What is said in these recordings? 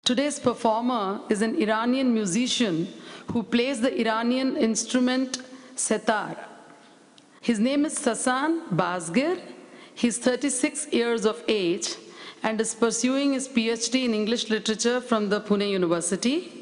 Today's performer is an Iranian musician who plays the Iranian instrument setar. His name is Sasan Bazgir. He's 36 years of age and is pursuing his PhD in English literature from the Pune University.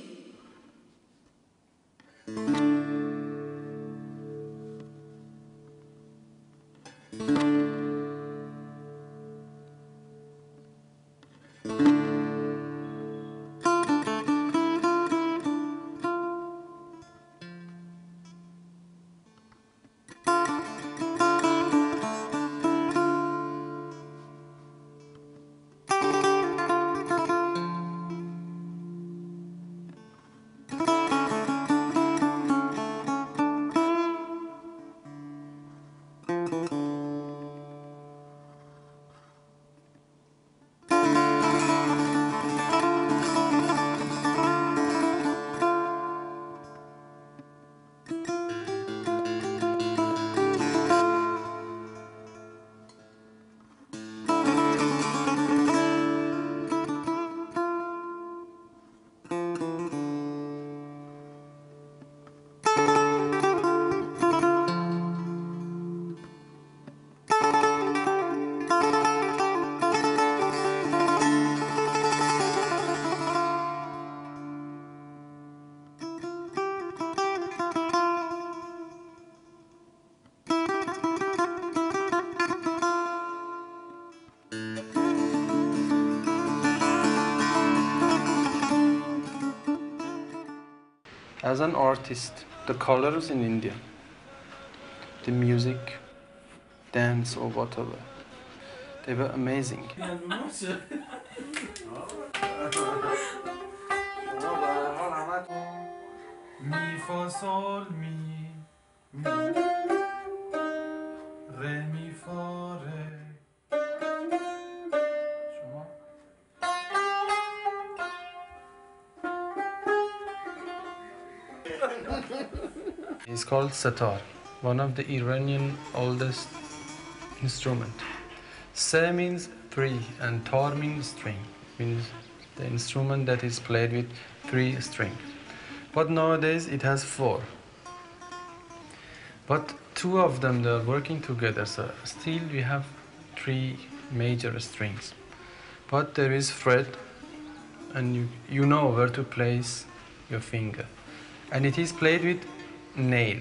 As an artist, the colors in India, the music, dance or whatever, they were amazing. Mi fa sol mi re mi fa re. It's called setar, one of the Iranian oldest instrument. Se means three and tar means string, means the instrument that is played with 3 strings. But nowadays it has 4. But 2 of them, they are working together, so still we have 3 major strings. But there is fret, and you know where to place your finger. And it is played with nail,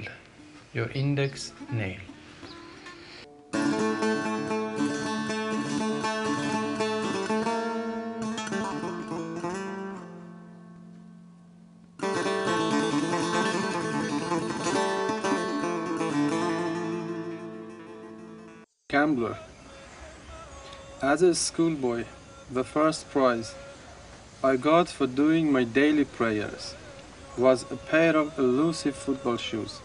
your index nail. Gambler. As a schoolboy, the first prize I got for doing my daily prayers was a pair of elusive football shoes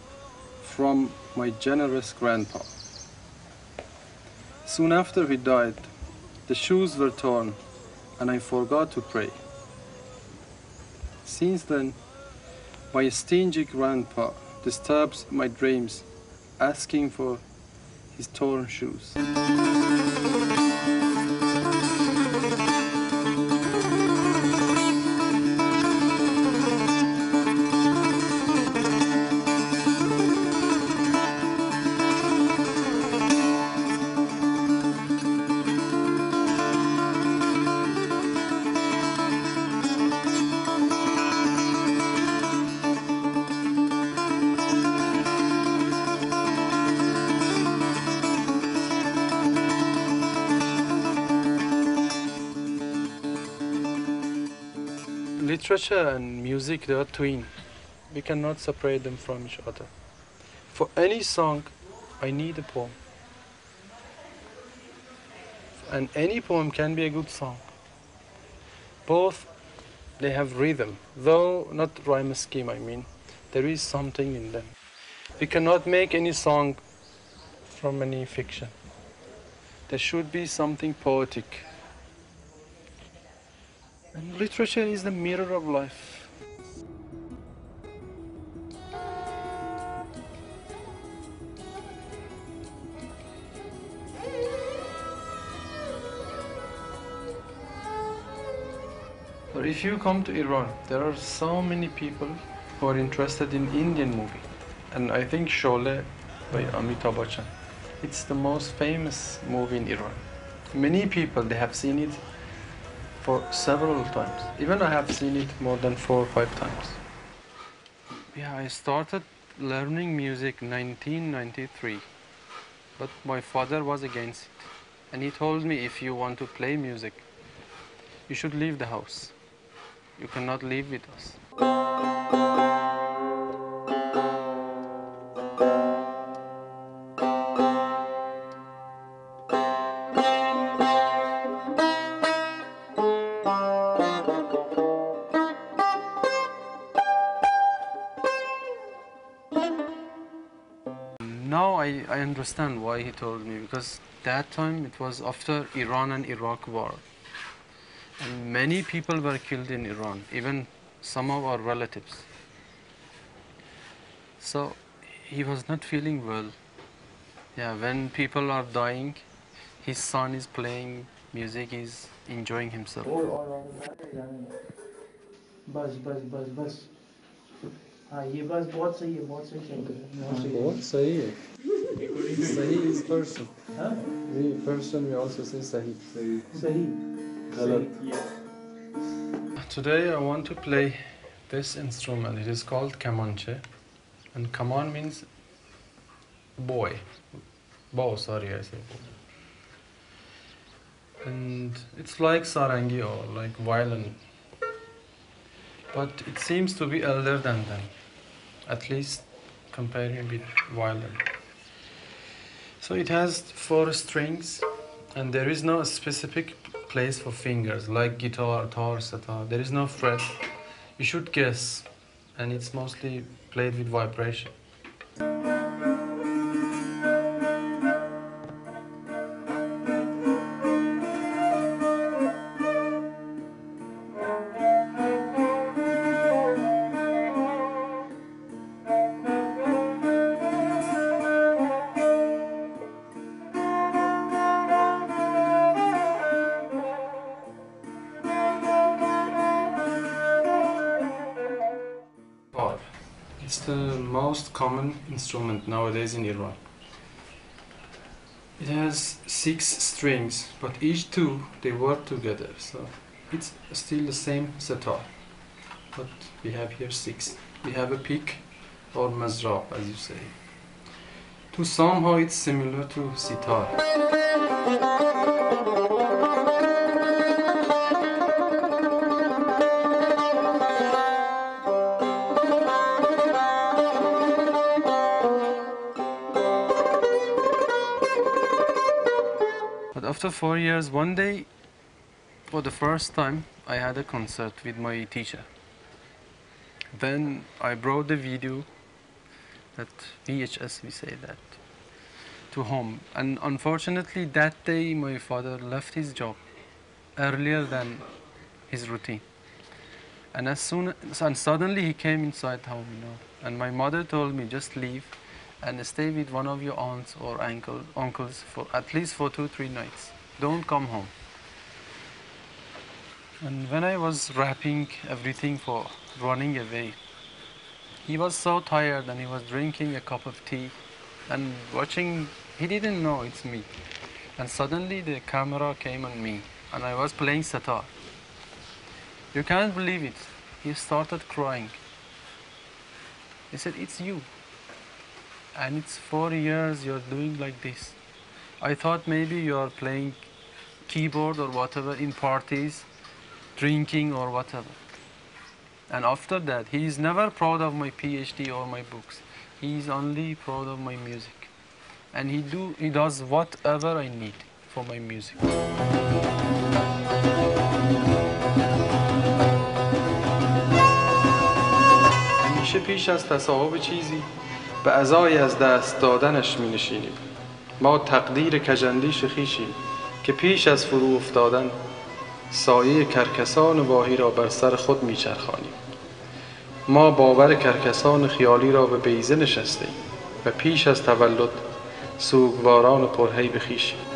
from my generous grandpa. Soon after he died, the shoes were torn and I forgot to pray. Since then, my stingy grandpa disturbs my dreams, asking for his torn shoes. Literature and music, they are twin. We cannot separate them from each other. For any song, I need a poem. And any poem can be a good song. Both, they have rhythm, though not rhyme scheme, I mean. There is something in them. We cannot make any song from any fiction. There should be something poetic. And literature is the mirror of life. Or if you come to Iran, there are so many people who are interested in Indian movie. And I think Sholay by Amitabh Bachchan, it's the most famous movie in Iran. Many people, they have seen it for several times. Even I have seen it more than 4 or 5 times. Yeah, I started learning music 1993, but my father was against it. And he told me, if you want to play music, you should leave the house. You cannot live with us. Now I understand why he told me, because that time it was after Iran and Iraq war. And many people were killed in Iran, even some of our relatives. So he was not feeling well. Yeah, when people are dying, his son is playing music, he's enjoying himself. बस बस बस बस हाँ ये बस बहुत सही है बहुत सही चल रहा है बहुत सही है सही is person we person we also say sahi सही Today I want to play this instrument. It is called kamanche, and kaman means bow, sorry I say bow. And it's like sarangi or like violin, but it seems to be elder than them, at least comparing with violin. So it has 4 strings, and there is no specific place for fingers like guitar, tar, sitar. There is no fret. You should guess, and it's mostly played with vibration. It's the most common instrument nowadays in Iran. It has 6 strings, but each 2 they work together, so it's still the same sitar, but we have here 6. We have a pick or mazrab, as you say. To somehow it's similar to sitar. But after 4 years, one day, for the first time, I had a concert with my teacher. Then I brought the video, that VHS we say that, to home. And unfortunately, that day my father left his job earlier than his routine. And suddenly he came inside home, And my mother told me, just leave and stay with one of your aunts or uncles for at least for 2-3 nights. Don't come home. And when I was wrapping everything for running away, he was so tired and he was drinking a cup of tea and watching. He didn't know it's me. And suddenly the camera came on me and I was playing sitar. You can't believe it. He started crying. He said, "It's you. And it's 4 years you're doing like this. I thought maybe you're playing keyboard or whatever in parties, drinking or whatever." And after that, he is never proud of my PhD or my books. He is only proud of my music. And he does whatever I need for my music. همیشه پیش از تصاحب چیزی به ازای از دست دادنش می نشینیم. ما تقدیر کجندیش خویشیم که پیش از فرو افتادن سایه کرکسان واهی را بر سر خود می چرخانیم. ما باور کرکسان خیالی را به بیضه نشستیم و پیش از تولد سوگواران پرهیب خویشیم.